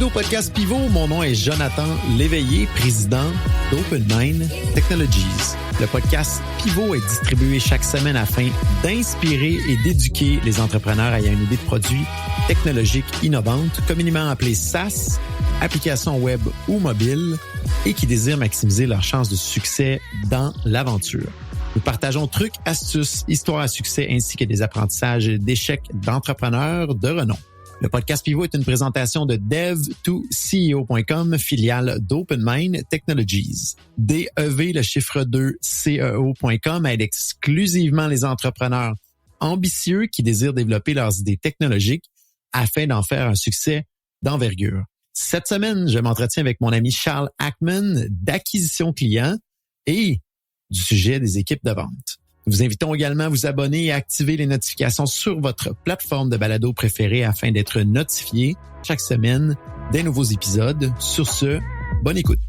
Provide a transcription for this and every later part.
au podcast Pivot. Mon nom est Jonathan Léveillé, président d'OpenMind Technologies. Le podcast Pivot est distribué chaque semaine afin d'inspirer et d'éduquer les entrepreneurs ayant une idée de produit technologique innovante, communément appelée SaaS, application web ou mobile, et qui désirent maximiser leurs chances de succès dans l'aventure. Nous partageons trucs, astuces, histoires à succès ainsi que des apprentissages d'échecs d'entrepreneurs de renom. Le podcast Pivot est une présentation de dev2ceo.com, filiale d'OpenMind Technologies. DEV, le chiffre 2, CEO.com aide exclusivement les entrepreneurs ambitieux qui désirent développer leurs idées technologiques afin d'en faire un succès d'envergure. Cette semaine, je m'entretiens avec mon ami Charles Ackman d'acquisition client et du sujet des équipes de vente. Nous vous invitons également à vous abonner et à activer les notifications sur votre plateforme de balado préférée afin d'être notifié chaque semaine des nouveaux épisodes. Sur ce, bonne écoute.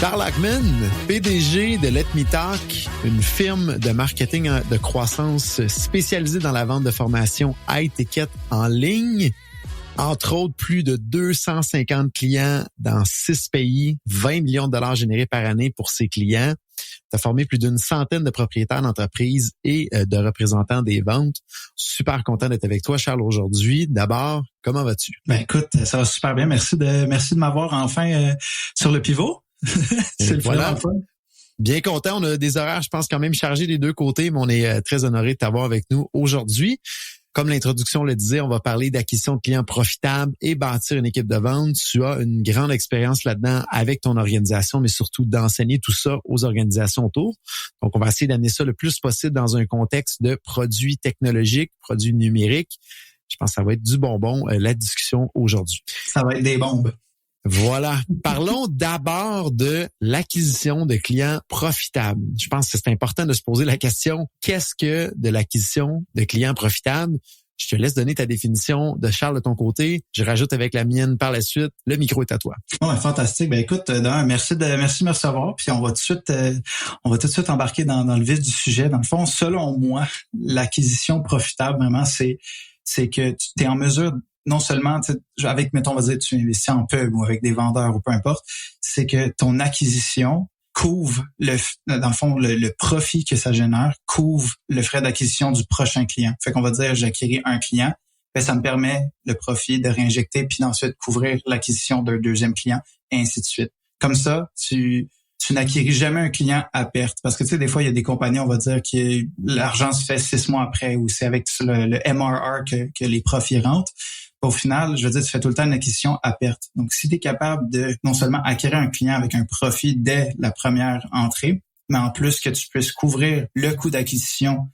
Charles Ackman, PDG de Let Me Talk, une firme de marketing de croissance spécialisée dans la vente de formations high-ticket en ligne. Entre autres, plus de 250 clients dans 6 pays, 20 millions de dollars générés par année pour ses clients. Tu as formé plus d'une centaine de propriétaires d'entreprises et de représentants des ventes. Super content d'être avec toi, Charles, aujourd'hui. D'abord, comment vas-tu? Ben écoute, ça va super bien. Merci de m'avoir enfin sur le pivot. C'est le fun. Bien content. On a des horaires, je pense, quand même chargés des deux côtés, mais on est très honoré de t'avoir avec nous aujourd'hui. Comme l'introduction le disait, on va parler d'acquisition de clients profitables et bâtir une équipe de vente. Tu as une grande expérience là-dedans avec ton organisation, mais surtout d'enseigner tout ça aux organisations autour. Donc, on va essayer d'amener ça le plus possible dans un contexte de produits technologiques, produits numériques. Je pense que ça va être du bonbon, la discussion aujourd'hui. Ça va être des bombes. Voilà. Parlons d'abord de l'acquisition de clients profitables. Je pense que c'est important de se poser la question, qu'est-ce que de l'acquisition de clients profitables? Je te laisse donner ta définition de Charles de ton côté. Je rajoute avec la mienne par la suite. Le micro est à toi. Ouais, fantastique. Ben écoute, merci de me recevoir. Puis on va tout de suite embarquer dans le vif du sujet. Dans le fond, selon moi, l'acquisition profitable, vraiment, c'est que tu es en mesure non seulement, avec, mettons, on va dire, tu investis en pub ou avec des vendeurs ou peu importe, c'est que ton acquisition couvre dans le fond, le profit que ça génère, couvre le frais d'acquisition du prochain client. Fait qu'on va dire, j'acquéris un client, ben ça me permet le profit de réinjecter puis d'ensuite couvrir l'acquisition d'un deuxième client et ainsi de suite. Comme ça, tu n'acquéris jamais un client à perte. Parce que, tu sais, des fois, il y a des compagnies, on va dire, que l'argent se fait 6 mois après ou c'est avec le MRR que les profits rentrent. Au final, je veux dire, tu fais tout le temps une acquisition à perte. Donc, si tu es capable de non seulement acquérir un client avec un profit dès la première entrée, mais en plus que tu puisses couvrir le coût d'acquisition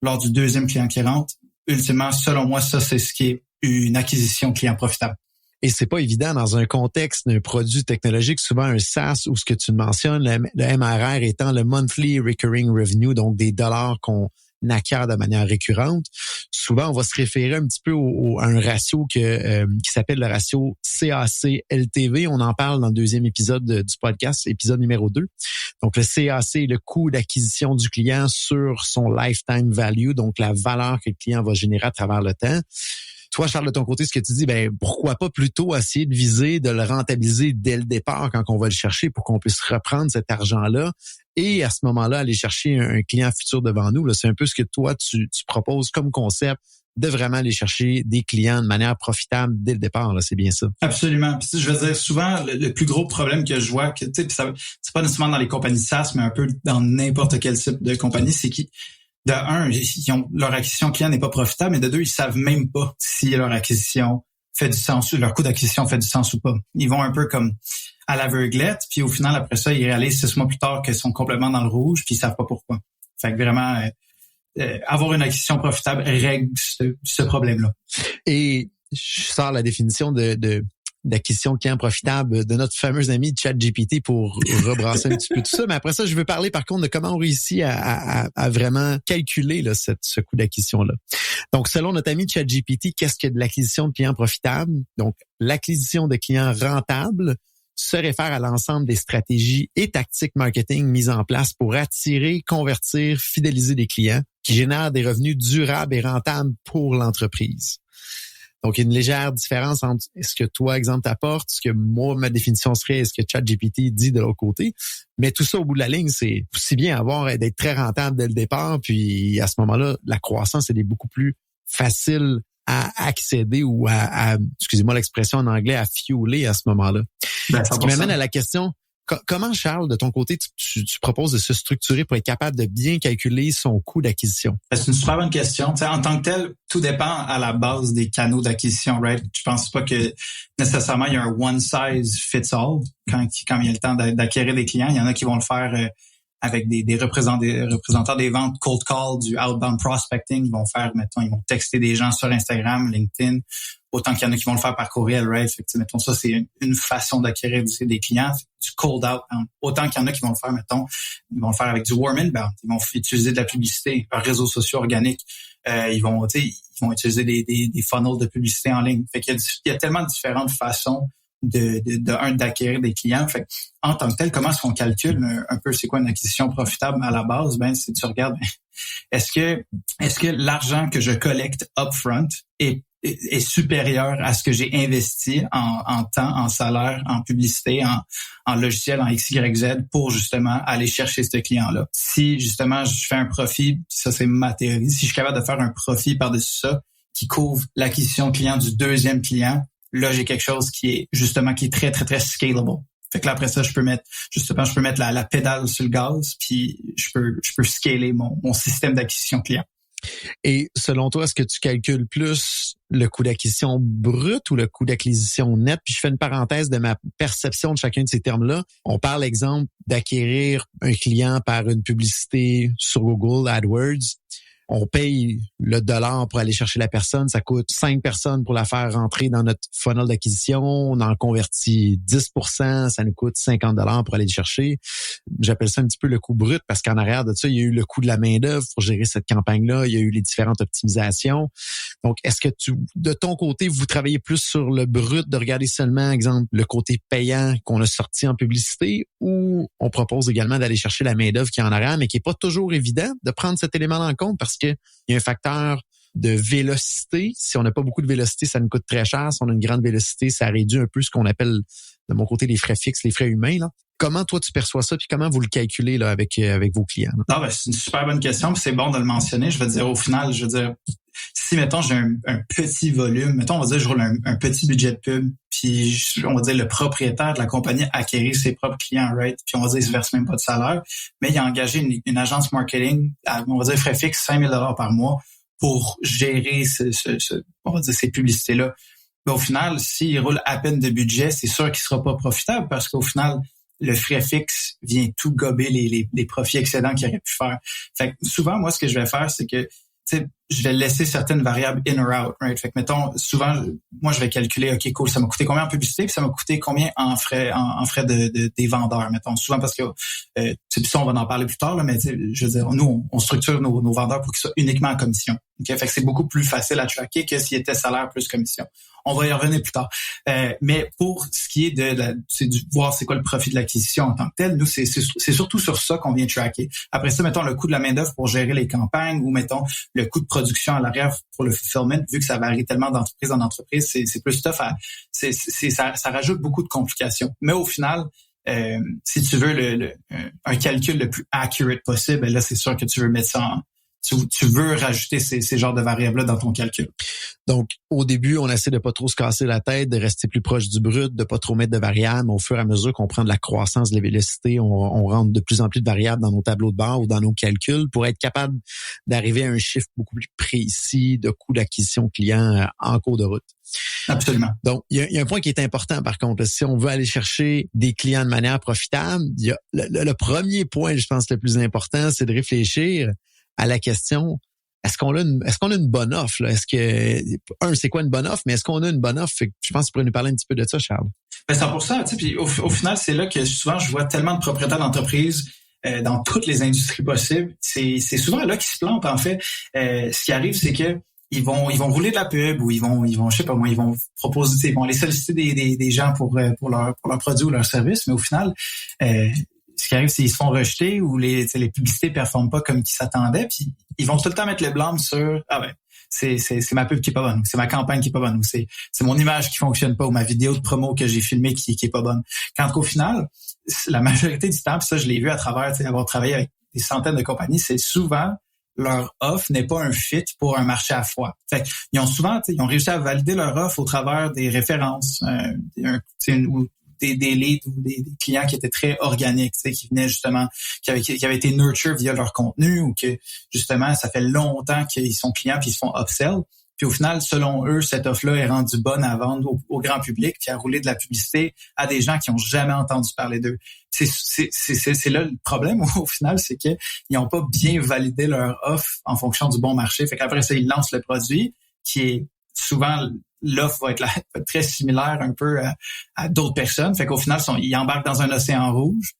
lors du deuxième client qui rentre, ultimement, selon moi, ça, c'est ce qui est une acquisition client profitable. Et c'est pas évident dans un contexte d'un produit technologique, souvent un SaaS ou ce que tu mentionnes, le MRR étant le Monthly Recurring Revenue, donc des dollars qu'on acquiert de manière récurrente. Souvent, on va se référer un petit peu à un ratio qui s'appelle le ratio CAC-LTV. On en parle dans le deuxième épisode du podcast, épisode numéro 2. Donc, le CAC est le coût d'acquisition du client sur son lifetime value, donc la valeur que le client va générer à travers le temps. Toi, Charles, de ton côté, ce que tu dis, pourquoi pas plutôt essayer de viser, de le rentabiliser dès le départ quand on va le chercher pour qu'on puisse reprendre cet argent-là et à ce moment-là, aller chercher un client futur devant nous. Là, c'est un peu ce que toi, tu proposes comme concept de vraiment aller chercher des clients de manière profitable dès le départ. Là, c'est bien ça. Absolument. Puis, je veux dire, souvent, le plus gros problème que je vois, que c'est pas nécessairement dans les compagnies SaaS, mais un peu dans n'importe quel type de compagnie, c'est qu'ils de un, leur acquisition client n'est pas profitable, mais de deux, ils savent même pas si leur acquisition fait du sens, leur coût d'acquisition fait du sens ou pas. Ils vont un peu comme à l'aveuglette, puis au final, après ça, ils réalisent 6 mois plus tard qu'ils sont complètement dans le rouge, puis ils savent pas pourquoi. Fait que vraiment, avoir une acquisition profitable règle ce problème-là. Et je sors la définition d'acquisition de clients profitables de notre fameux ami ChatGPT pour rebrasser un petit peu tout ça. Mais après ça, je veux parler par contre de comment on réussit à vraiment calculer là, ce coût d'acquisition-là. Donc, selon notre ami ChatGPT, qu'est-ce que de l'acquisition de clients profitables? Donc, l'acquisition de clients rentables se réfère à l'ensemble des stratégies et tactiques marketing mises en place pour attirer, convertir, fidéliser des clients qui génèrent des revenus durables et rentables pour l'entreprise. Donc, il y a une légère différence entre ce que toi, exemple, t'apportes, ce que moi, ma définition serait, ce que ChatGPT dit de l'autre côté. Mais tout ça, au bout de la ligne, c'est aussi bien d'être très rentable dès le départ. Puis, à ce moment-là, la croissance, elle est beaucoup plus facile à accéder ou excusez-moi l'expression en anglais, à fueler à ce moment-là. Ce qui m'amène à la question, comment, Charles, de ton côté, tu proposes de se structurer pour être capable de bien calculer son coût d'acquisition? C'est une super bonne question. T'sais, en tant que tel, tout dépend à la base des canaux d'acquisition, right? Je pense pas que nécessairement il y a un one size fits all quand il y a le temps d'acquérir des clients. Il y en a qui vont le faire avec des représentants des ventes cold call, du outbound prospecting. Ils vont texter des gens sur Instagram, LinkedIn. Autant qu'il y en a qui vont le faire par courriel, right? Fait que, mettons, ça, c'est une façon d'acquérir des clients, du cold outbound. Autant qu'il y en a qui vont le faire, ils vont le faire avec du warm inbound. Ils vont utiliser de la publicité par réseaux sociaux organiques. Ils vont utiliser des funnels de publicité en ligne. Fait qu'il y a tellement de différentes façons d'acquérir des clients. Fait en tant que tel, comment est-ce qu'on calcule un peu c'est quoi une acquisition profitable à la base? Si tu regardes, est-ce que l'argent que je collecte upfront est supérieur à ce que j'ai investi en temps, en salaire, en publicité, en logiciel, en XYZ pour justement aller chercher ce client-là. Si justement je fais un profit, ça c'est ma théorie, si je suis capable de faire un profit par-dessus ça qui couvre l'acquisition client du deuxième client, là j'ai quelque chose qui est très très très scalable. Fait que là après ça je peux mettre la pédale sur le gaz puis je peux scaler mon système d'acquisition client. Et selon toi, est-ce que tu calcules plus le coût d'acquisition brut ou le coût d'acquisition net? Puis je fais une parenthèse de ma perception de chacun de ces termes-là. On parle, exemple, d'acquérir un client par une publicité sur Google AdWords. On paye le dollar pour aller chercher la personne. Ça coûte 5 personnes pour la faire rentrer dans notre funnel d'acquisition. On en convertit 10%. Ça nous coûte 50 $ pour aller le chercher. J'appelle ça un petit peu le coût brut parce qu'en arrière de ça, il y a eu le coût de la main-d'œuvre pour gérer cette campagne-là. Il y a eu les différentes optimisations. Donc, est-ce que de ton côté, vous travaillez plus sur le brut de regarder seulement, exemple, le côté payant qu'on a sorti en publicité ou on propose également d'aller chercher la main-d'œuvre qui est en arrière, mais qui est pas toujours évident de prendre cet élément en compte parce qu'il y a un facteur de vélocité. Si on n'a pas beaucoup de vélocité, ça nous coûte très cher. Si on a une grande vélocité, ça réduit un peu ce qu'on appelle, de mon côté, les frais fixes, les frais humains. Là. Comment toi, tu perçois ça puis comment vous le calculez là, avec vos clients? Là? Non, c'est une super bonne question puis c'est bon de le mentionner. Je veux dire, au final, si, mettons, j'ai un petit volume, mettons, on va dire, je roule un petit budget de pub, puis on va dire, le propriétaire de la compagnie acquérir ses propres clients, right? Puis on va dire, il se verse même pas de salaire, mais il a engagé une agence marketing, on va dire, frais fixes, 5 000 $ par mois pour gérer on va dire, ces publicités-là. Mais au final, s'il roule à peine de budget, c'est sûr qu'il sera pas profitable parce qu'au final, le frais fixe vient tout gober les profits excédents qu'il aurait pu faire. Fait que souvent, moi, ce que je vais faire, c'est que je vais laisser certaines variables in or out, right? Fait que, mettons, souvent, moi, je vais calculer, OK, cool, ça m'a coûté combien en publicité, puis ça m'a coûté combien en frais des vendeurs, mettons. Souvent, parce que, puis ça, on va en parler plus tard, là, mais je veux dire, nous, on structure nos vendeurs pour qu'ils soient uniquement en commission. Okay? Fait que c'est beaucoup plus facile à tracker que s'il était salaire plus commission. On va y revenir plus tard. Mais pour ce qui est c'est du voir c'est quoi le profit de l'acquisition en tant que tel, nous, c'est surtout sur ça qu'on vient tracker. Après ça, mettons le coût de la main-d'œuvre pour gérer les campagnes ou mettons le coût de production à l'arrière pour le fulfillment, vu que ça varie tellement d'entreprise en entreprise, c'est plus tough ça rajoute beaucoup de complications. Mais au final, si tu veux un calcul le plus accurate possible, là, c'est sûr que tu veux mettre ça tu veux rajouter ces genres de variables-là dans ton calcul. Donc, au début, on essaie de pas trop se casser la tête, de rester plus proche du brut, de pas trop mettre de variables. Au fur et à mesure qu'on prend de la croissance, de la vélocité, on rentre de plus en plus de variables dans nos tableaux de bord ou dans nos calculs pour être capable d'arriver à un chiffre beaucoup plus précis de coût d'acquisition client en cours de route. Absolument. Donc, il y a un point qui est important, par contre. Si on veut aller chercher des clients de manière profitable, il y a le premier point, je pense, le plus important, c'est de réfléchir à la question, est-ce qu'on a une bonne offre, là? C'est quoi une bonne offre, mais est-ce qu'on a une bonne offre? Je pense que tu pourrais nous parler un petit peu de ça, Charles. 100%, tu sais, puis au final, c'est là que souvent je vois tellement de propriétaires d'entreprises dans toutes les industries possibles. C'est souvent là qu'ils se plantent, en fait. Ce qui arrive, c'est que ils vont rouler de la pub ou ils vont je sais pas moi, ils vont proposer, ils vont aller solliciter des gens pour leur produit ou leur service, mais au final ce qui arrive, c'est qu'ils se font rejeter ou les publicités performent pas comme ils s'attendaient, puis ils vont tout le temps mettre le blâme sur c'est ma pub qui est pas bonne, ou c'est ma campagne qui est pas bonne, ou c'est mon image qui fonctionne pas, ou ma vidéo de promo que j'ai filmée qui est pas bonne. Quand au final, la majorité du temps, puis ça je l'ai vu à travers avoir travaillé avec des centaines de compagnies, c'est souvent leur offre n'est pas un fit pour un marché à froid. Fait ils ont réussi à valider leur offre au travers des références, ou des leads ou des clients qui étaient très organiques, qui venaient justement, qui avaient été nurture via leur contenu, ou que justement ça fait longtemps qu'ils sont clients puis ils se font upsell. Puis au final, selon eux, cette offre-là est rendue bonne à vendre au grand public, puis à rouler de la publicité à des gens qui ont jamais entendu parler d'eux. C'est là le problème au final, c'est qu'ils n'ont pas bien validé leur offre en fonction du bon marché. Fait qu'après ça, ils lancent le produit qui est souvent, l'offre va être très similaire un peu à d'autres personnes. Fait qu'au final, ils embarquent dans un océan rouge.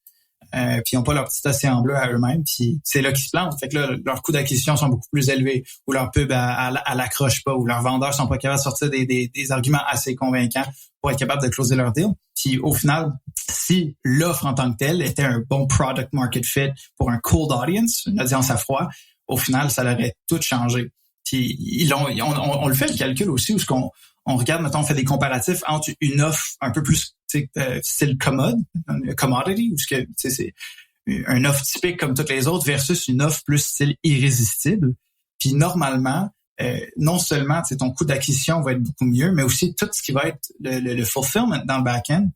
Puis ils n'ont pas leur petit océan bleu à eux-mêmes, puis c'est là qu'ils se plantent. Fait que là, leurs coûts d'acquisition sont beaucoup plus élevés, ou leur pub elle accroche pas, ou leurs vendeurs sont pas capables de sortir des arguments assez convaincants pour être capables de closer leur deal. Puis au final, si l'offre en tant que telle était un bon product market fit pour un cold audience, une audience à froid, au final, ça aurait tout changé. Puis on le fait le calcul aussi, où on regarde, mettons, on fait des comparatifs entre une offre un peu plus style commodity, ou c'est une offre typique comme toutes les autres versus une offre plus style irrésistible. Puis normalement, non seulement ton coût d'acquisition va être beaucoup mieux, mais aussi tout ce qui va être le fulfillment dans le back-end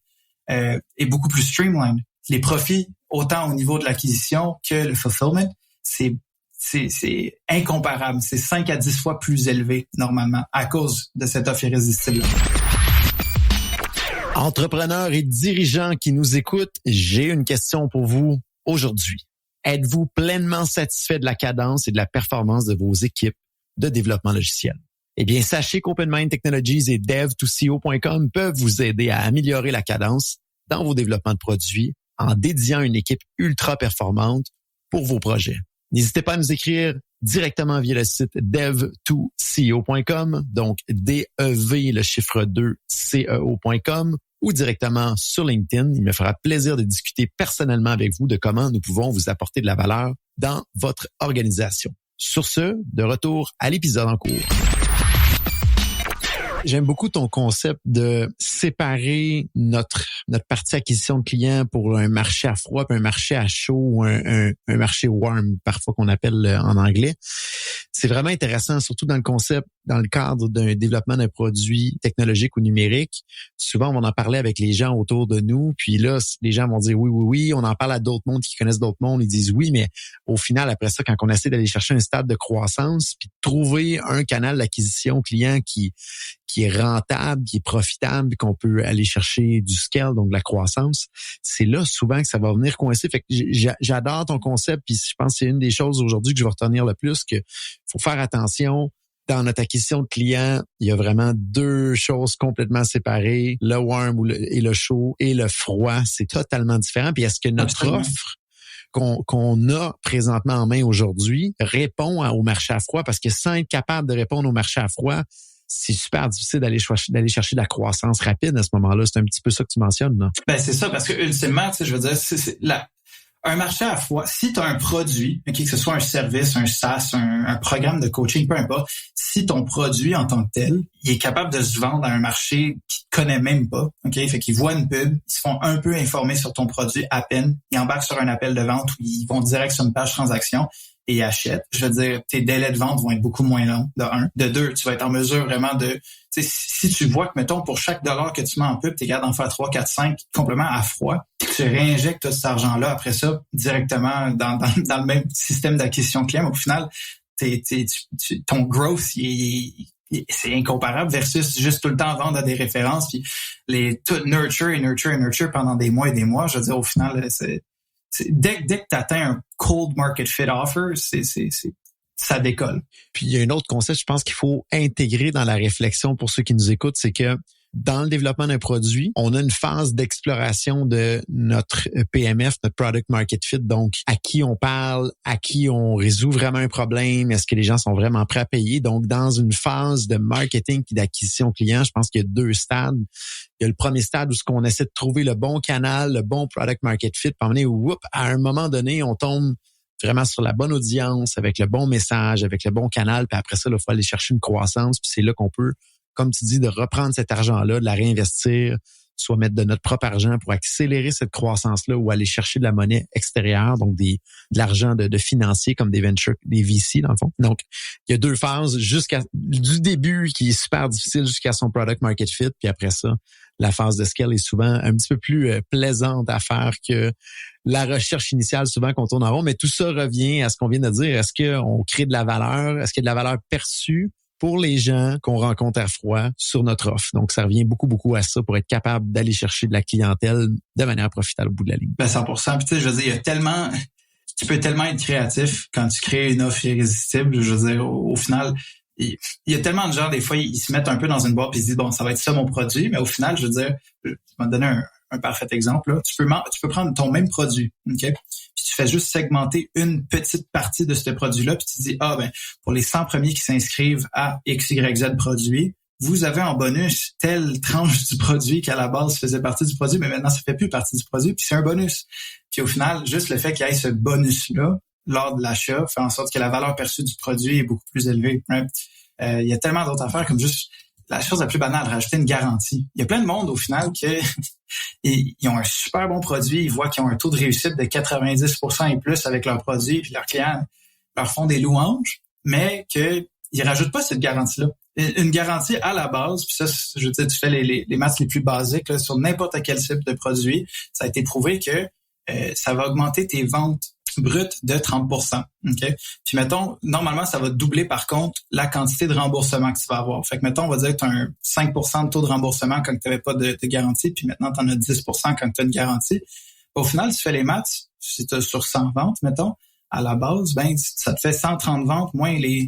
est beaucoup plus streamlined. Les profits, autant au niveau de l'acquisition que le fulfillment, c'est incomparable. C'est 5 à 10 fois plus élevé, normalement, à cause de cette offre irrésistible. Entrepreneurs et dirigeants qui nous écoutent, j'ai une question pour vous aujourd'hui. Êtes-vous pleinement satisfait de la cadence et de la performance de vos équipes de développement logiciel? Eh bien, sachez qu'OpenMind Technologies et dev2co.com peuvent vous aider à améliorer la cadence dans vos développements de produits en dédiant une équipe ultra performante pour vos projets. N'hésitez pas à nous écrire directement via le site dev2co.com, donc DEV, le chiffre 2, CEO.com, ou directement sur LinkedIn. Il me fera plaisir de discuter personnellement avec vous de comment nous pouvons vous apporter de la valeur dans votre organisation. Sur ce, de retour à l'épisode en cours. J'aime beaucoup ton concept de séparer notre partie acquisition de clients pour un marché à froid puis un marché à chaud ou un marché warm, parfois qu'on appelle en anglais. C'est vraiment intéressant, surtout dans le concept, dans le cadre d'un développement d'un produit technologique ou numérique. Souvent, on va en parler avec les gens autour de nous, puis là, les gens vont dire oui, on en parle à d'autres mondes qui connaissent d'autres mondes, ils disent oui, mais au final, après ça, quand on essaie d'aller chercher un stade de croissance, puis de trouver un canal d'acquisition client qui est rentable, qui est profitable, qu'on peut aller chercher du scale, donc de la croissance, c'est là souvent que ça va venir coincer. Fait que j'adore ton concept, puis je pense que c'est une des choses aujourd'hui que je vais retenir le plus, que faut faire attention. Dans notre acquisition de clients, il y a vraiment deux choses complètement séparées, le warm et le chaud et le froid, c'est totalement différent. Puis est-ce que notre offre qu'on a présentement en main aujourd'hui répond au marché à froid? Parce que sans être capable de répondre au marché à froid, c'est super difficile d'aller chercher de la croissance rapide à ce moment-là. C'est un petit peu ça que tu mentionnes, non? Ben, c'est ça, parce que ultimement, je veux dire, un marché à froid, si tu as un produit, que ce soit un service, un SaaS, un programme de coaching, peu importe, si ton produit en tant que tel, il est capable de se vendre à un marché qu'il ne connaît même pas, fait qu'ils voient une pub, ils se font un peu informer sur ton produit à peine, ils embarquent sur un appel de vente ou ils vont direct sur une page transaction et ils achètent. Je veux dire, tes délais de vente vont être beaucoup moins longs, de un. De deux, tu vas être en mesure vraiment de... Si tu vois que, mettons, pour chaque dollar que tu mets en pub, tu es capable d'en faire 3, 4, 5 complètement à froid, puis que tu réinjectes tout cet argent-là après ça directement dans le même système d'acquisition client. Au final, ton growth, c'est incomparable versus juste tout le temps vendre à des références, puis tout nurture pendant des mois et des mois. Je veux dire, au final, dès que tu atteins un cold market fit offer, ça décolle. Puis il y a un autre concept, je pense qu'il faut intégrer dans la réflexion pour ceux qui nous écoutent, c'est que dans le développement d'un produit, on a une phase d'exploration de notre PMF, notre Product Market Fit. Donc, à qui on parle, à qui on résout vraiment un problème, est-ce que les gens sont vraiment prêts à payer? Donc, dans une phase de marketing et d'acquisition client, je pense qu'il y a 2 stades. Il y a le premier stade où on essaie de trouver le bon canal, le bon Product Market Fit. Puis à un moment donné, on tombe vraiment sur la bonne audience, avec le bon message, avec le bon canal. Puis après ça, il faut aller chercher une croissance. Puis c'est là qu'on peut, comme tu dis, de reprendre cet argent-là, de la réinvestir, soit mettre de notre propre argent pour accélérer cette croissance-là ou aller chercher de la monnaie extérieure, donc de l'argent de financiers comme des ventures, des VC dans le fond. Donc, il y a 2 phases du début qui est super difficile jusqu'à son product market fit, puis après ça, la phase de scale est souvent un petit peu plus plaisante à faire que la recherche initiale, souvent qu'on tourne en rond. Mais tout ça revient à ce qu'on vient de dire. Est-ce qu'on crée de la valeur? Est-ce qu'il y a de la valeur perçue pour les gens qu'on rencontre à froid sur notre offre? Donc, ça revient beaucoup à ça pour être capable d'aller chercher de la clientèle de manière profitable au bout de la ligne. 100%. Puis tu sais, je veux dire, il y a tellement... Tu peux tellement être créatif quand tu crées une offre irrésistible. Je veux dire, au final... Il y a tellement de gens, des fois, ils se mettent un peu dans une boîte et ils se disent, bon, ça va être ça mon produit. Mais au final, je veux dire, je vais te donner un parfait exemple. Là. Tu peux prendre ton même produit, OK? Puis tu fais juste segmenter une petite partie de ce produit-là. Puis tu dis, pour les 100 premiers qui s'inscrivent à XYZ produit, vous avez en bonus telle tranche du produit qui à la base faisait partie du produit, mais maintenant ça fait plus partie du produit, puis c'est un bonus. Puis au final, juste le fait qu'il y ait ce bonus-là lors de l'achat fait en sorte que la valeur perçue du produit est beaucoup plus élevée. Right? Il y a tellement d'autres affaires comme juste la chose la plus banale, rajouter une garantie. Il y a plein de monde au final que ils ont un super bon produit, ils voient qu'ils ont un taux de réussite de 90% et plus avec leur produit, puis leurs clients leur font des louanges, mais qu'ils rajoutent pas cette garantie-là. Une garantie à la base, puis ça, je veux dire, tu fais les maths les plus basiques là, sur n'importe quel type de produit, ça a été prouvé que ça va augmenter tes ventes brutes de 30%. Okay? Puis mettons, normalement, ça va doubler par contre la quantité de remboursement que tu vas avoir. Fait que mettons, on va dire que tu as un 5% de taux de remboursement quand tu n'avais pas de garantie, puis maintenant tu en as 10% quand tu as une garantie. Au final, tu fais les maths, si tu as sur 100 ventes, mettons, à la base, ça te fait 130 ventes moins 10%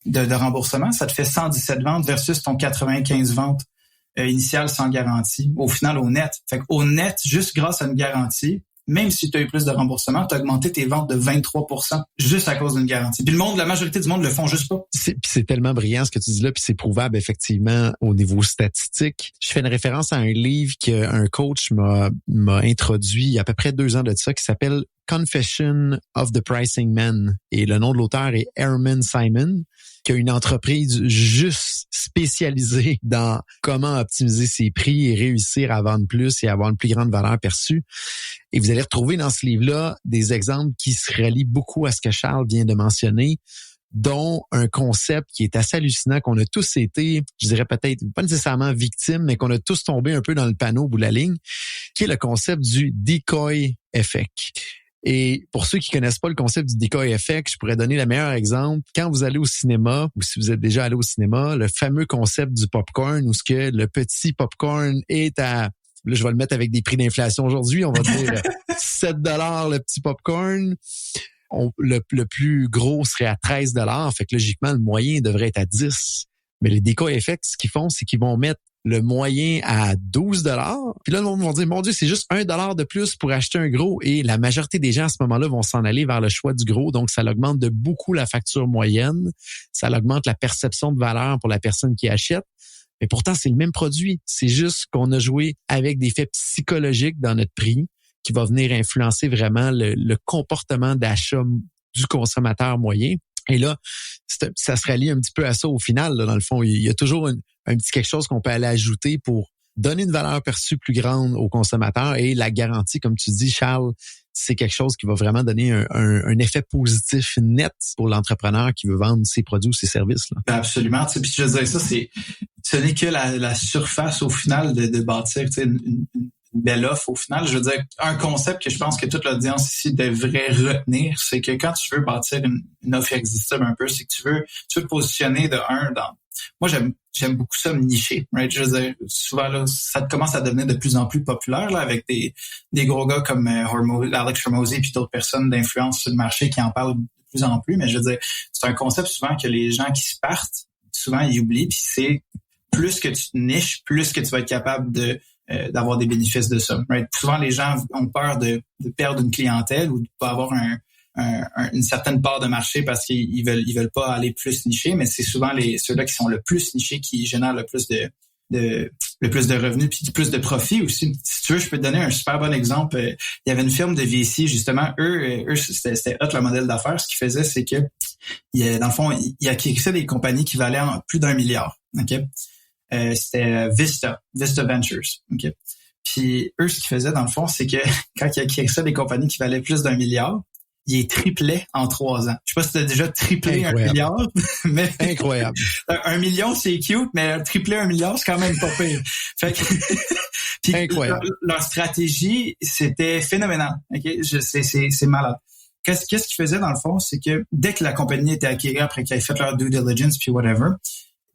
de remboursement, ça te fait 117 ventes versus ton 95 ventes initiales sans garantie. Au final, au net. Fait qu'au net, juste grâce à une garantie, même si tu as eu plus de remboursement, tu as augmenté tes ventes de 23% juste à cause d'une garantie. Puis la majorité du monde le font juste pas. C'est tellement brillant ce que tu dis là, puis c'est prouvable effectivement au niveau statistique. Je fais une référence à un livre qu'un coach m'a introduit il y a à peu près 2 ans de ça, qui s'appelle Confession of the Pricing Man. Et le nom de l'auteur est Herman Simon, qui a une entreprise juste spécialisée dans comment optimiser ses prix et réussir à vendre plus et avoir une plus grande valeur perçue. Et vous allez retrouver dans ce livre-là des exemples qui se relient beaucoup à ce que Charles vient de mentionner, dont un concept qui est assez hallucinant, qu'on a tous été, je dirais peut-être pas nécessairement victimes, mais qu'on a tous tombé un peu dans le panneau au bout de la ligne, qui est le concept du decoy effect. Et pour ceux qui connaissent pas le concept du decoy effect, je pourrais donner le meilleur exemple. Quand vous allez au cinéma, ou si vous êtes déjà allé au cinéma, le fameux concept du popcorn, où ce que le petit popcorn est à, là je vais le mettre avec des prix d'inflation aujourd'hui, on va dire $7 le petit popcorn. Le plus gros serait à $13. Fait que logiquement, le moyen devrait être à 10. Mais les decoy effects, ce qu'ils font, c'est qu'ils vont mettre le moyen à $12. Puis là, le monde va dire, mon Dieu, c'est juste $1 de plus pour acheter un gros. Et la majorité des gens, à ce moment-là, vont s'en aller vers le choix du gros. Donc, ça augmente de beaucoup la facture moyenne. Ça augmente la perception de valeur pour la personne qui achète. Mais pourtant, c'est le même produit. C'est juste qu'on a joué avec des faits psychologiques dans notre prix qui va venir influencer vraiment le comportement d'achat du consommateur moyen. Et là, ça se rallie un petit peu à ça au final. Là, dans le fond, il y a toujours un petit quelque chose qu'on peut aller ajouter pour donner une valeur perçue plus grande au consommateur. Et la garantie, comme tu dis, Charles, c'est quelque chose qui va vraiment donner un effet positif net pour l'entrepreneur qui veut vendre ses produits ou ses services. Là. Absolument. Puis je veux dire, ça, ce n'est que la surface au final de bâtir une belle offre au final. Je veux dire, un concept que je pense que toute l'audience ici devrait retenir, c'est que quand tu veux bâtir une offre irrésistible un peu, c'est que tu veux te positionner dans... Moi, j'aime beaucoup ça, me nicher. Right? Je veux dire, souvent, là, ça commence à devenir de plus en plus populaire là, avec des gros gars comme Alex Hormozy et puis d'autres personnes d'influence sur le marché qui en parlent de plus en plus. Mais je veux dire, c'est un concept souvent que les gens qui se partent, souvent ils oublient, puis c'est plus que tu te niches, plus que tu vas être capable d'avoir des bénéfices de ça. Right? Souvent, les gens ont peur de perdre une clientèle ou de pas avoir une certaine part de marché parce qu'ils veulent pas aller plus nicher, mais c'est souvent ceux-là qui sont le plus nichés qui génèrent le plus de revenus puis plus de profit aussi. Si tu veux, je peux te donner un super bon exemple. Il y avait une firme de VC, justement, eux c'était hot, le modèle d'affaires. Ce qu'ils faisaient, c'est que dans le fond, ils acquérissaient des compagnies qui valaient plus d'1 milliard. OK? C'était Vista Ventures. OK? Puis eux, ce qu'ils faisaient, dans le fond, c'est que quand ils acquérissaient des compagnies qui valaient plus d'1 milliard, il est triplé en 3 ans. Je sais pas si tu as déjà triplé Incroyable. 1 milliard, mais Incroyable. 1 million, c'est cute, mais tripler 1 milliard, c'est quand même pas pire. Fait que puis Incroyable. leur stratégie, c'était phénoménal. OK? C'est malade. Qu'est-ce qu'ils faisaient dans le fond, c'est que dès que la compagnie était acquérie, après qu'ils avaient fait leur due diligence puis whatever,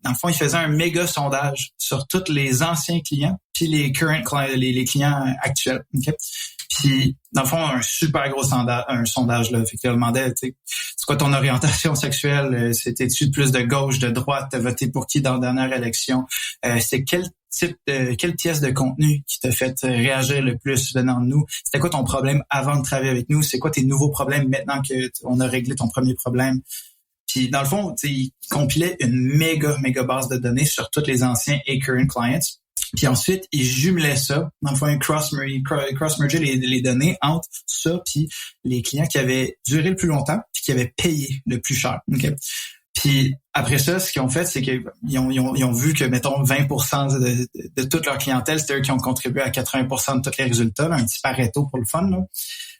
dans le fond, ils faisaient un méga sondage sur tous les anciens clients puis les current clients, les clients actuels. OK? Puis, dans le fond, un super gros sondage, là. Fait que tu demandais, tu sais, c'est quoi ton orientation sexuelle? C'était-tu plus de gauche, de droite? T'as voté pour qui dans la dernière élection? C'est quelle pièce de contenu qui t'a fait réagir le plus venant de nous? C'était quoi ton problème avant de travailler avec nous? C'est quoi tes nouveaux problèmes maintenant que on a réglé ton premier problème? Puis, dans le fond, tu sais, ils compilaient une méga base de données sur tous les anciens et current clients. Puis ensuite, ils jumelaient ça. Dans le fond, ils cross-mergeaient les données entre ça puis les clients qui avaient duré le plus longtemps puis qui avaient payé le plus cher. Okay? Puis après ça, ce qu'ils ont fait, c'est qu'ils ont vu que, mettons, 20% de toute leur clientèle, c'était eux qui ont contribué à 80% de tous les résultats, là, un petit Pareto pour le fun, là.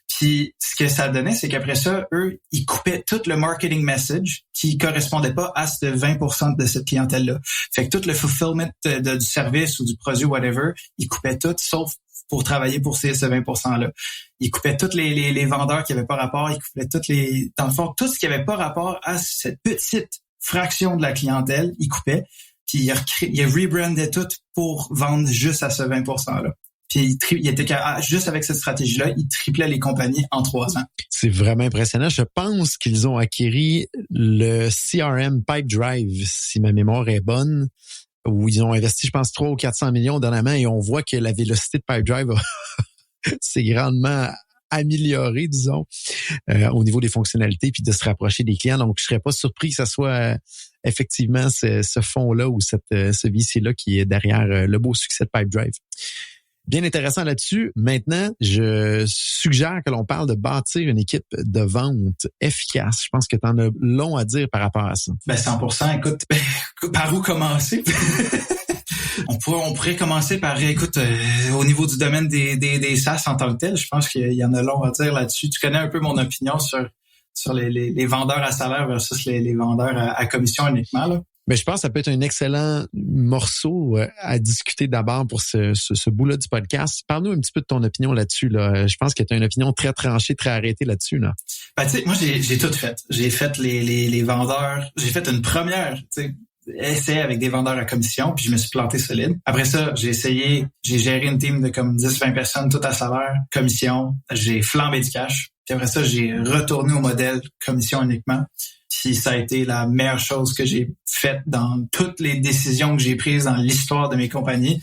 Puis ce que ça donnait, c'est qu'après ça, eux, ils coupaient tout le marketing message qui correspondait pas à ce 20% de cette clientèle-là. Fait que tout le fulfillment du service ou du produit, whatever, ils coupaient tout, sauf pour travailler pour ce 20%-là. Ils coupaient tous les vendeurs qui avaient pas rapport, ils coupaient dans le fond, tout ce qui avait pas rapport à cette petite fraction de la clientèle, ils coupaient. Puis ils rebrandaient tout pour vendre juste à ce 20%-là. Puis il était juste avec cette stratégie-là, il triplait les compagnies en 3 ans. C'est vraiment impressionnant. Je pense qu'ils ont acquis le CRM Pipedrive, si ma mémoire est bonne, où ils ont investi, je pense, 300 ou 400 millions dernièrement, et on voit que la vélocité de Pipedrive s'est grandement améliorée, disons, au niveau des fonctionnalités, puis de se rapprocher des clients. Donc, je serais pas surpris que ça soit effectivement ce fonds-là ou ce VC-là qui est derrière le beau succès de Pipedrive. Bien intéressant là-dessus. Maintenant, je suggère que l'on parle de bâtir une équipe de vente efficace. Je pense que tu en as long à dire par rapport à ça. Ben 100%. Écoute, par où commencer? On pourrait commencer par, écoute, au niveau du domaine des SaaS en tant que tel, je pense qu'il y en a long à dire là-dessus. Tu connais un peu mon opinion sur les vendeurs à salaire versus les vendeurs à commission uniquement, là. Mais je pense que ça peut être un excellent morceau à discuter d'abord pour ce bout-là du podcast. Parle-nous un petit peu de ton opinion là-dessus. Là. Je pense que tu as une opinion très tranchée, très arrêtée là-dessus. Là. Ben, tu sais, moi, j'ai tout fait. J'ai fait les vendeurs. J'ai fait une première, tu sais, essai avec des vendeurs à commission, puis je me suis planté solide. Après ça, j'ai géré une team de comme 10-20 personnes, tout à salaire, commission. J'ai flambé du cash. Puis après ça, j'ai retourné au modèle commission uniquement. Puis ça a été la meilleure chose que j'ai faite dans toutes les décisions que j'ai prises dans l'histoire de mes compagnies.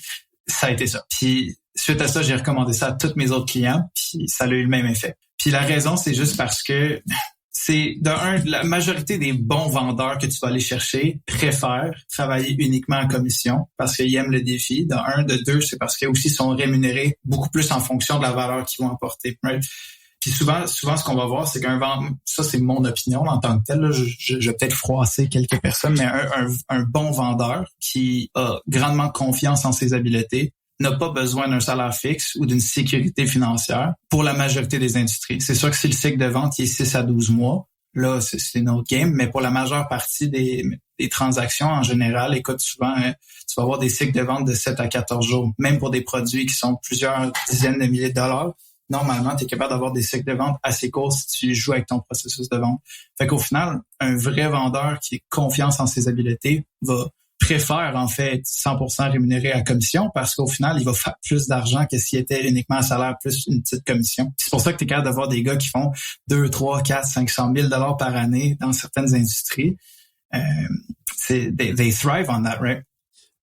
Ça a été ça. Puis suite à ça, j'ai recommandé ça à tous mes autres clients. Puis ça a eu le même effet. Puis la raison, c'est juste parce que c'est la majorité des bons vendeurs que tu vas aller chercher préfèrent travailler uniquement en commission parce qu'ils aiment le défi. De deux, c'est parce qu'ils aussi sont rémunérés beaucoup plus en fonction de la valeur qu'ils vont apporter. Right? Puis souvent, ce qu'on va voir, c'est qu'un vendeur, ça c'est mon opinion en tant que tel, là, je vais peut-être froisser quelques personnes, mais un bon vendeur qui a grandement confiance en ses habiletés n'a pas besoin d'un salaire fixe ou d'une sécurité financière pour la majorité des industries. C'est sûr que si le cycle de vente il est 6 à 12 mois, là, c'est une autre game, mais pour la majeure partie des transactions en général, écoute, souvent, tu vas avoir des cycles de vente de 7 à 14 jours, même pour des produits qui sont plusieurs dizaines de milliers de dollars. Normalement, tu es capable d'avoir des cycles de vente assez courts si tu joues avec ton processus de vente. Fait qu'au final, un vrai vendeur qui a confiance en ses habiletés préfère en fait 100% rémunéré à commission parce qu'au final, il va faire plus d'argent que s'il était uniquement à salaire plus une petite commission. C'est pour ça que tu es capable d'avoir des gars qui font 2, 3, 4, 500 000 $ par année dans certaines industries. they thrive on that, right?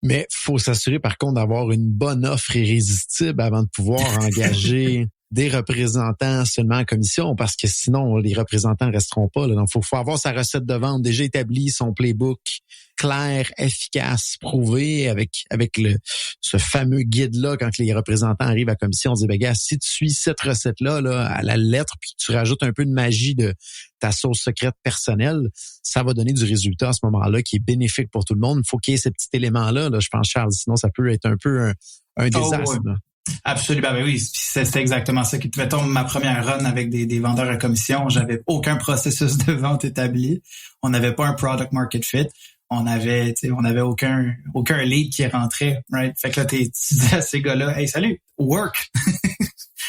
Mais faut s'assurer par contre d'avoir une bonne offre irrésistible avant de pouvoir engager des représentants seulement en commission, parce que sinon les représentants ne resteront pas. Là. Donc faut avoir sa recette de vente déjà établie, son playbook clair, efficace, prouvé avec ce fameux guide-là. Quand les représentants arrivent à commission, on dit, ben gars, si tu suis cette recette-là là, à la lettre, puis tu rajoutes un peu de magie de ta sauce secrète personnelle, ça va donner du résultat à ce moment-là qui est bénéfique pour tout le monde. Il faut qu'il y ait ces petits éléments-là, je pense, Charles, sinon ça peut être un peu un désastre. Ouais. Absolument, ben oui, c'était exactement ça. Mettons, ma première run avec des vendeurs à commission, j'avais aucun processus de vente établi. On n'avait pas un product market fit. On avait aucun lead qui rentrait, right? Fait que là, tu dis à ces gars-là, hey, salut, work.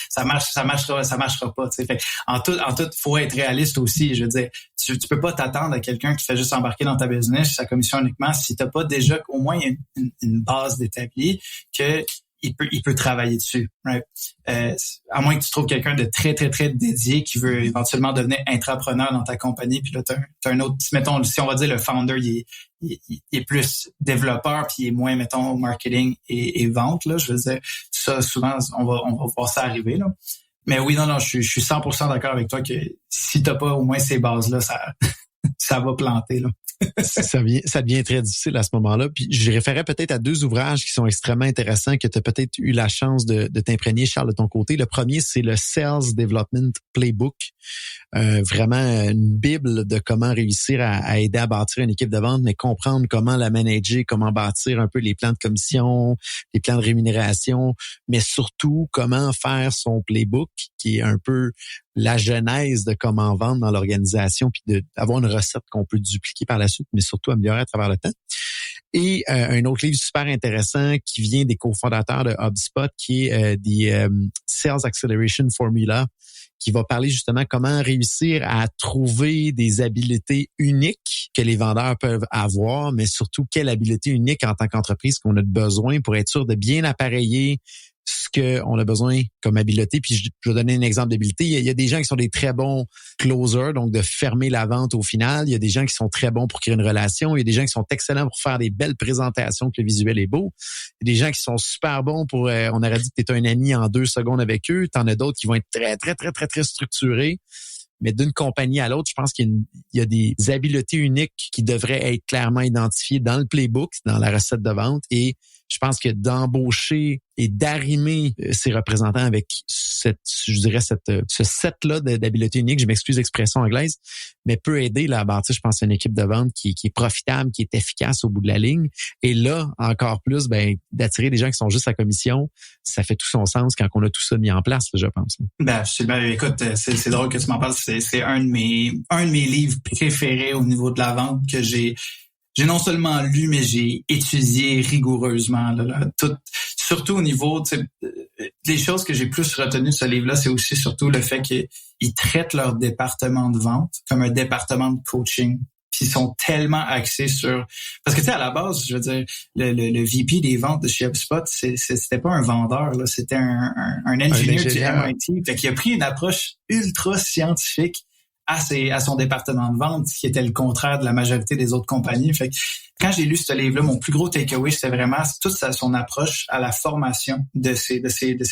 ça marchera pas, tu sais. Fait en tout, faut être réaliste aussi. Je veux dire, tu peux pas t'attendre à quelqu'un qui fait juste embarquer dans ta business, sa commission uniquement, si t'as pas déjà au moins une base d'établi que il peut travailler dessus, right? À moins que tu trouves quelqu'un de très, très, très dédié qui veut éventuellement devenir intrapreneur dans ta compagnie, puis là, t'as un autre, mettons, si on va dire le founder, il est plus développeur, puis il est moins, mettons, marketing et vente, là. Je veux dire, ça, souvent, on va voir ça arriver, là. Mais oui, non, je suis 100% d'accord avec toi que si t'as pas au moins ces bases-là, ça va planter, là. Ça devient très difficile à ce moment-là. Puis je référais peut-être à 2 ouvrages qui sont extrêmement intéressants que tu as peut-être eu la chance de t'imprégner, Charles, de ton côté. Le premier, c'est le Sales Development Playbook. Vraiment une bible de comment réussir à aider à bâtir une équipe de vente, mais comprendre comment la manager, comment bâtir un peu les plans de commission, les plans de rémunération, mais surtout comment faire son playbook, qui est un peu la genèse de comment vendre dans l'organisation, puis d'avoir une recette qu'on peut dupliquer par la suite, mais surtout améliorer à travers le temps. Et un autre livre super intéressant qui vient des cofondateurs de HubSpot, qui est The Sales Acceleration Formula, qui va parler justement comment réussir à trouver des habiletés uniques que les vendeurs peuvent avoir, mais surtout quelle habileté unique en tant qu'entreprise qu'on a besoin pour être sûr de bien appareiller ce qu'on a besoin comme habileté. Puis je vais donner un exemple d'habileté. Il y a des gens qui sont des très bons closers, donc de fermer la vente au final. Il y a des gens qui sont très bons pour créer une relation. Il y a des gens qui sont excellents pour faire des belles présentations, que le visuel est beau. Il y a des gens qui sont super bons pour, on aurait dit que tu es un ami en 2 secondes avec eux. T'en as d'autres qui vont être très, très, très, très, très structurés. Mais d'une compagnie à l'autre, je pense qu'il y a des habiletés uniques qui devraient être clairement identifiées dans le playbook, dans la recette de vente. Et je pense que d'embaucher et d'arrimer ses représentants avec ce set-là d'habiletés uniques, je m'excuse l'expression anglaise, mais peut aider là, à bâtir, je pense, une équipe de vente qui est profitable, qui est efficace au bout de la ligne. Et là, encore plus, d'attirer des gens qui sont juste à commission, ça fait tout son sens quand on a tout ça mis en place, je pense. Écoute, c'est drôle que tu m'en parles. C'est un de mes livres préférés au niveau de la vente que j'ai non seulement lu, mais j'ai étudié rigoureusement. Surtout au niveau, des choses que j'ai plus retenues de ce livre-là, c'est aussi surtout le fait qu'ils traitent leur département de vente comme un département de coaching. Puis ils sont tellement axés sur... Parce que à la base, je veux dire, le VP des ventes de chez HubSpot, c'était pas un vendeur, là, c'était un ingénieur du MIT. Fait qu'il a pris une approche ultra scientifique à son département de vente, qui était le contraire de la majorité des autres compagnies. Fait que quand j'ai lu ce livre-là, mon plus gros takeaway, c'était vraiment toute son approche à la formation de ces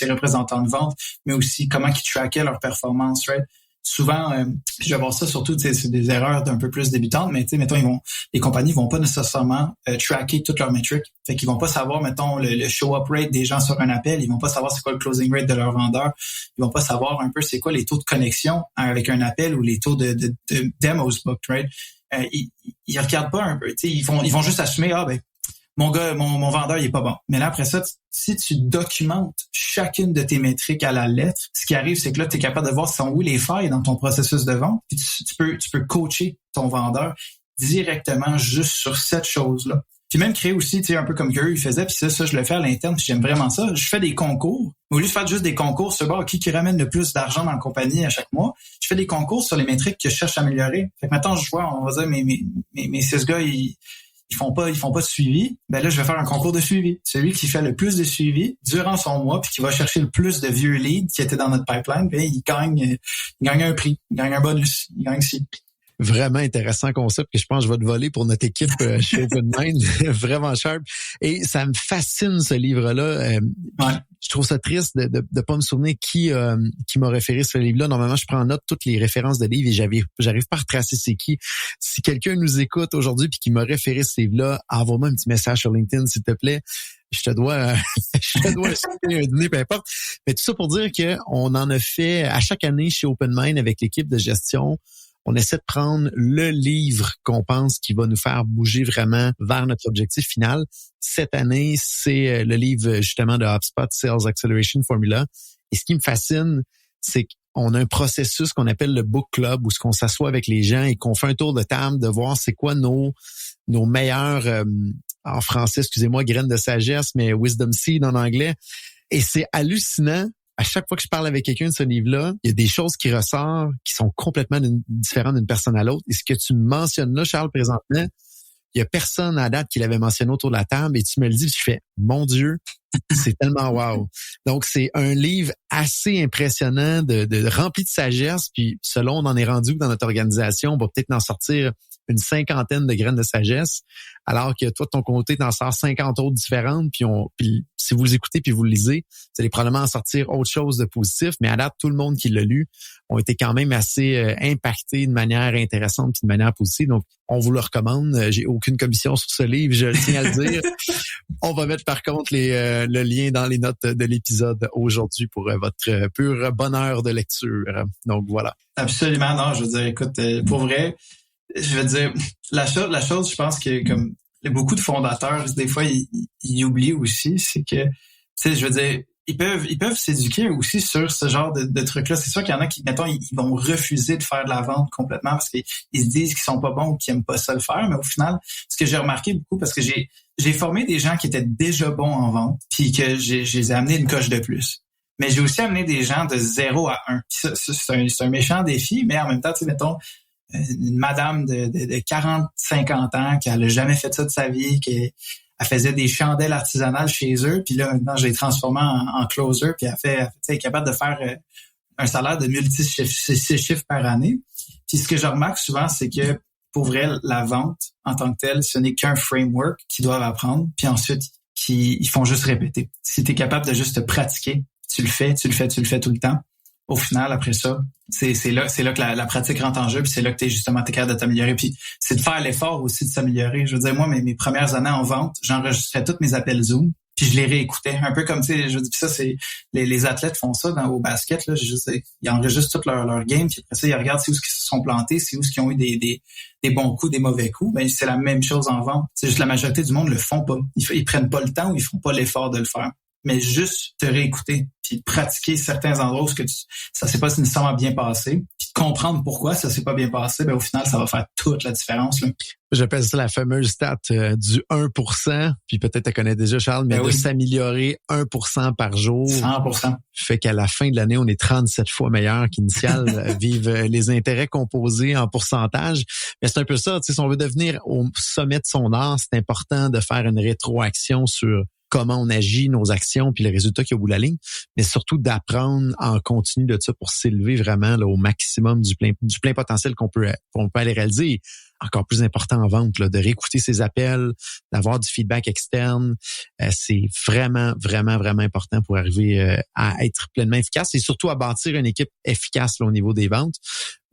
représentants de vente, mais aussi comment ils trackaient leur performance, right? Souvent, je vais voir ça surtout, c'est des erreurs d'un peu plus débutantes, mais mettons, les compagnies vont pas nécessairement tracker toutes leurs métriques. Fait qu'ils vont pas savoir, mettons, le show-up rate des gens sur un appel, ils vont pas savoir c'est quoi le closing rate de leur vendeur, ils vont pas savoir un peu c'est quoi les taux de connexion avec un appel ou les taux de demos booked, right? Ils regardent pas un peu, ils vont juste assumer, mon vendeur, il est pas bon. Mais là, après ça, si tu documentes chacune de tes métriques à la lettre, ce qui arrive, c'est que là, tu es capable de voir sont où les failles dans ton processus de vente. Puis tu peux coacher ton vendeur directement juste sur cette chose-là. Puis même créer aussi, un peu comme qu'eux, ils faisaient, puis ça, je le fais à l'interne, puis j'aime vraiment ça. Je fais des concours. Au lieu de faire juste des concours sur qui ramène le plus d'argent dans la compagnie à chaque mois, je fais des concours sur les métriques que je cherche à améliorer. Fait que maintenant, je vois, on va dire, mes 6 gars, ils font pas de suivi, là, je vais faire un concours de suivi. Celui qui fait le plus de suivi durant son mois puis qui va chercher le plus de vieux leads qui étaient dans notre pipeline, il gagne un prix, il gagne un bonus, il gagne ci. Vraiment intéressant concept que je pense que je vais te voler pour notre équipe chez Open Mind. Vraiment sharp. Et ça me fascine ce livre-là. Je trouve ça triste de pas me souvenir qui m'a référé ce livre-là. Normalement, je prends en note toutes les références de livres et j'arrive pas à retracer c'est qui. Si quelqu'un nous écoute aujourd'hui puis qui m'a référé ce livre-là, envoie-moi un petit message sur LinkedIn, s'il te plaît. Je te dois acheter un dîner, peu importe. Mais tout ça pour dire que on en a fait à chaque année chez Open Mind avec l'équipe de gestion. On essaie de prendre le livre qu'on pense qui va nous faire bouger vraiment vers notre objectif final. Cette année, c'est le livre justement de HubSpot, Sales Acceleration Formula. Et ce qui me fascine, c'est qu'on a un processus qu'on appelle le book club où on s'assoit avec les gens et qu'on fait un tour de table de voir c'est quoi nos meilleurs, en français, excusez-moi, graines de sagesse, mais wisdom seed en anglais. Et c'est hallucinant. À chaque fois que je parle avec quelqu'un de ce livre-là, il y a des choses qui ressortent qui sont complètement différentes d'une personne à l'autre. Et ce que tu me mentionnes là, Charles, présentement, il y a personne à date qui l'avait mentionné autour de la table et tu me le dis, puis je fais, mon Dieu, c'est tellement wow. Donc, c'est un livre assez impressionnant, de rempli de sagesse. Puis, selon on en est rendu dans notre organisation, on va peut-être en sortir une 50aine de graines de sagesse, alors que toi, de ton côté, t'en sors 50 autres différentes, puis si vous les écoutez puis vous le lisez, vous allez probablement en sortir autre chose de positif, mais à date, tout le monde qui l'a lu ont été quand même assez impactés de manière intéressante puis de manière positive. Donc, on vous le recommande. J'ai aucune commission sur ce livre, je le tiens à le dire. On va mettre par contre le lien dans les notes de l'épisode aujourd'hui pour votre pur bonheur de lecture. Donc, voilà. Absolument, non, je veux dire, écoute, pour vrai, je veux dire, la chose, je pense que comme beaucoup de fondateurs, des fois, ils oublient aussi, c'est que, tu sais, je veux dire, ils peuvent s'éduquer aussi sur ce genre de trucs-là. C'est sûr qu'il y en a qui, mettons, ils vont refuser de faire de la vente complètement parce qu'ils se disent qu'ils sont pas bons ou qu'ils aiment pas ça le faire. Mais au final, ce que j'ai remarqué beaucoup, parce que j'ai formé des gens qui étaient déjà bons en vente, puis que je les ai amenés une coche de plus. Mais j'ai aussi amené des gens de 0 à 1. Puis ça, c'est un méchant défi, mais en même temps, tu sais, mettons, une madame de 40-50 ans qui n'a jamais fait ça de sa vie, elle faisait des chandelles artisanales chez eux, puis là, maintenant, je l'ai transformée en closer, puis elle est capable de faire un salaire de 6 chiffres par année. Puis ce que je remarque souvent, c'est que pour vrai, la vente en tant que telle, ce n'est qu'un framework qu'ils doivent apprendre, puis ensuite, ils font juste répéter. Si tu es capable de juste te pratiquer, tu le fais tout le temps. Au final, après ça, c'est là que la pratique rentre en jeu, puis c'est là que t'es capable de t'améliorer. Puis c'est de faire l'effort aussi de s'améliorer. Je veux dire, moi, mes premières années en vente, j'enregistrais tous mes appels Zoom, puis je les réécoutais. Un peu comme, tu sais, je veux dire, ça, c'est les athlètes font ça au basket, là. Ils enregistrent tout leur game, puis après ça, ils regardent c'est où ils se sont plantés, c'est où ils ont eu des bons coups, des mauvais coups. Ben, c'est la même chose en vente. C'est juste la majorité du monde le font pas. Ils prennent pas le temps ou ils font pas l'effort de le faire. Mais juste te réécouter, puis pratiquer certains endroits où ça s'est pas nécessairement bien passé, puis comprendre pourquoi ça s'est pas bien passé, ben au final, ça va faire toute la différence, là. J'appelle ça la fameuse stat du 1%, puis peut-être tu connais déjà, Charles, mais de s'améliorer 1% par jour. 100%. Fait qu'à la fin de l'année, on est 37 fois meilleur qu'initial. Vive les intérêts composés en pourcentage. Mais c'est un peu ça, tu sais, si on veut devenir au sommet de son art, c'est important de faire une rétroaction sur comment on agit, nos actions, puis les résultats qu'il y a au bout de la ligne, mais surtout d'apprendre en continu de ça pour s'élever vraiment là, au maximum du plein potentiel qu'on peut aller réaliser. Et encore plus important en vente, là, de réécouter ses appels, d'avoir du feedback externe. C'est vraiment, vraiment, vraiment important pour arriver à être pleinement efficace et surtout à bâtir une équipe efficace là, au niveau des ventes.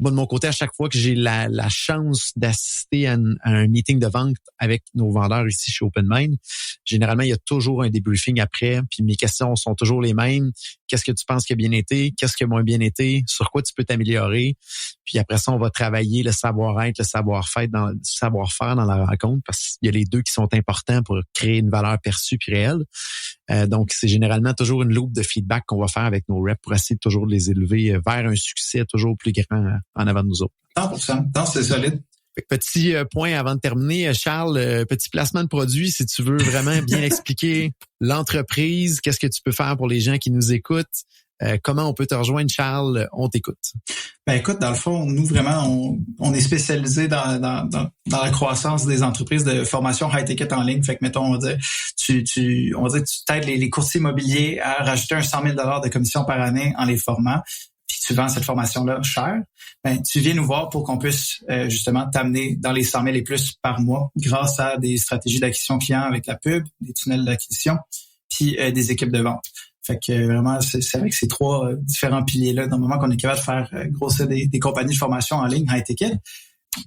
Moi, de mon côté, à chaque fois que j'ai la chance d'assister à un meeting de vente avec nos vendeurs ici chez Open Mind, généralement, il y a toujours un débriefing après, puis mes questions sont toujours les mêmes. Qu'est-ce que tu penses qui a bien été? Qu'est-ce qui a moins bien été? Sur quoi tu peux t'améliorer? Puis après ça, on va travailler le savoir-être, le savoir-faire dans la rencontre parce qu'il y a les deux qui sont importants pour créer une valeur perçue puis réelle. Donc, c'est généralement toujours une loupe de feedback qu'on va faire avec nos reps pour essayer de toujours les élever vers un succès toujours plus grand en avant de nous autres. 100%. Non, c'est solide. Petit point avant de terminer, Charles, petit placement de produit, si tu veux vraiment bien expliquer l'entreprise, qu'est-ce que tu peux faire pour les gens qui nous écoutent, comment on peut te rejoindre, Charles, on t'écoute. Ben écoute, dans le fond, nous vraiment, on est spécialisé dans la croissance des entreprises de formation high ticket en ligne. Fait que mettons, on va dire, tu t'aides les courtiers immobiliers à rajouter un 100 000 $ de commission par année en les formant. Puis tu vends cette formation-là cher, ben, tu viens nous voir pour qu'on puisse justement t'amener dans les 100 000 et plus par mois grâce à des stratégies d'acquisition client avec la pub, des tunnels d'acquisition, puis des équipes de vente. Fait que vraiment, c'est avec ces 3 différents piliers-là, dans le moment qu'on est capable de faire grossir des compagnies de formation en ligne high ticket.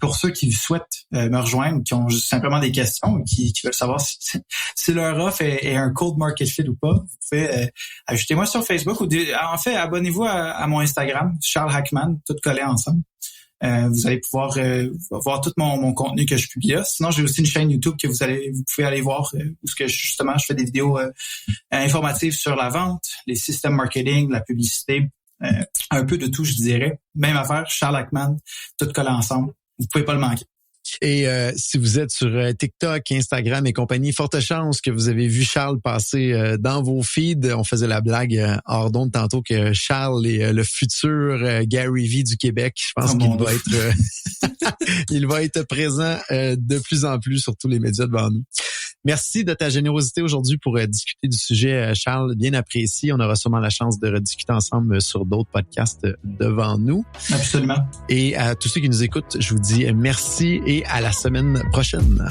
Pour ceux qui souhaitent me rejoindre, qui ont juste simplement des questions, qui veulent savoir si leur offre est un cold market fit ou pas, vous pouvez ajoutez-moi sur Facebook ou en fait, abonnez-vous à mon Instagram, Charles Hackman, tout collé ensemble. Vous allez pouvoir voir tout mon contenu que je publie là. Sinon, j'ai aussi une chaîne YouTube que vous pouvez aller voir où justement je fais des vidéos informatives sur la vente, les systèmes marketing, la publicité, un peu de tout, je dirais. Même affaire, Charles Hackman, tout collé ensemble. Vous pouvez pas le manquer. Et si vous êtes sur TikTok, Instagram et compagnie, forte chance que vous avez vu Charles passer dans vos feeds. On faisait la blague hors d'onde tantôt que Charles est le futur Gary Vee du Québec. Je pense qu'il va être il va être présent de plus en plus sur tous les médias devant nous. Merci de ta générosité aujourd'hui pour discuter du sujet, Charles. Bien apprécié. On aura sûrement la chance de rediscuter ensemble sur d'autres podcasts devant nous. Absolument. Et à tous ceux qui nous écoutent, je vous dis merci et à la semaine prochaine.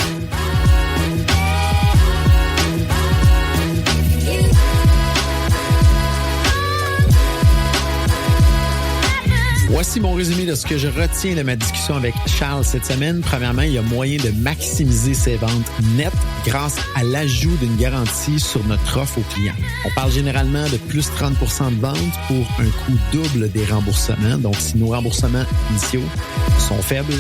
Voici mon résumé de ce que je retiens de ma discussion avec Charles cette semaine. Premièrement, il y a moyen de maximiser ses ventes nettes grâce à l'ajout d'une garantie sur notre offre aux clients. On parle généralement de plus 30% de ventes pour un coût double des remboursements. Donc, si nos remboursements initiaux sont faibles,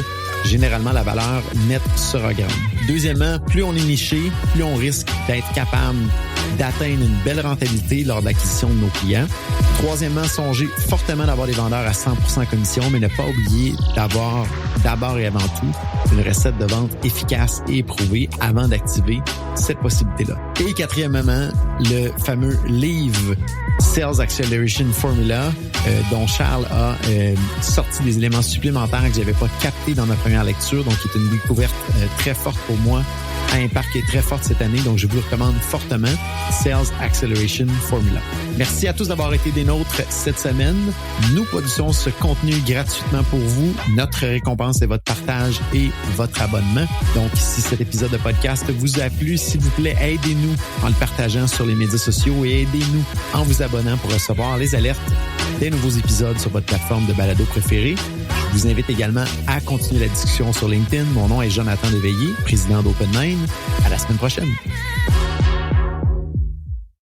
généralement, la valeur nette sera grande. Deuxièmement, plus on est niché, plus on risque d'être capable d'atteindre une belle rentabilité lors de l'acquisition de nos clients. Troisièmement, songez fortement d'avoir des vendeurs à 100% commission, mais ne pas oublier d'avoir d'abord et avant tout une recette de vente efficace et éprouvée avant d'activer cette possibilité-là. Et quatrièmement, le fameux livre Sales Acceleration Formula dont Charles a sorti des éléments supplémentaires que j'avais pas captés dans ma première lecture, donc qui est une découverte très forte pour moi, à impact qui est très forte cette année, donc je vous le recommande fortement, Sales Acceleration Formula. Merci à tous d'avoir été des nôtres cette semaine. Nous produisons ce contenu gratuitement pour vous. Notre récompense est votre partage et votre abonnement. Donc, si cet épisode de podcast vous a plu, s'il vous plaît, aidez-nous en le partageant sur les médias sociaux et aidez-nous en vous abonnant pour recevoir les alertes des nouveaux épisodes sur votre plateforme de balado préférée. Je vous invite également à continuer la discussion sur LinkedIn. Mon nom est Jonathan Léveillé, président d'Open Mind. À la semaine prochaine.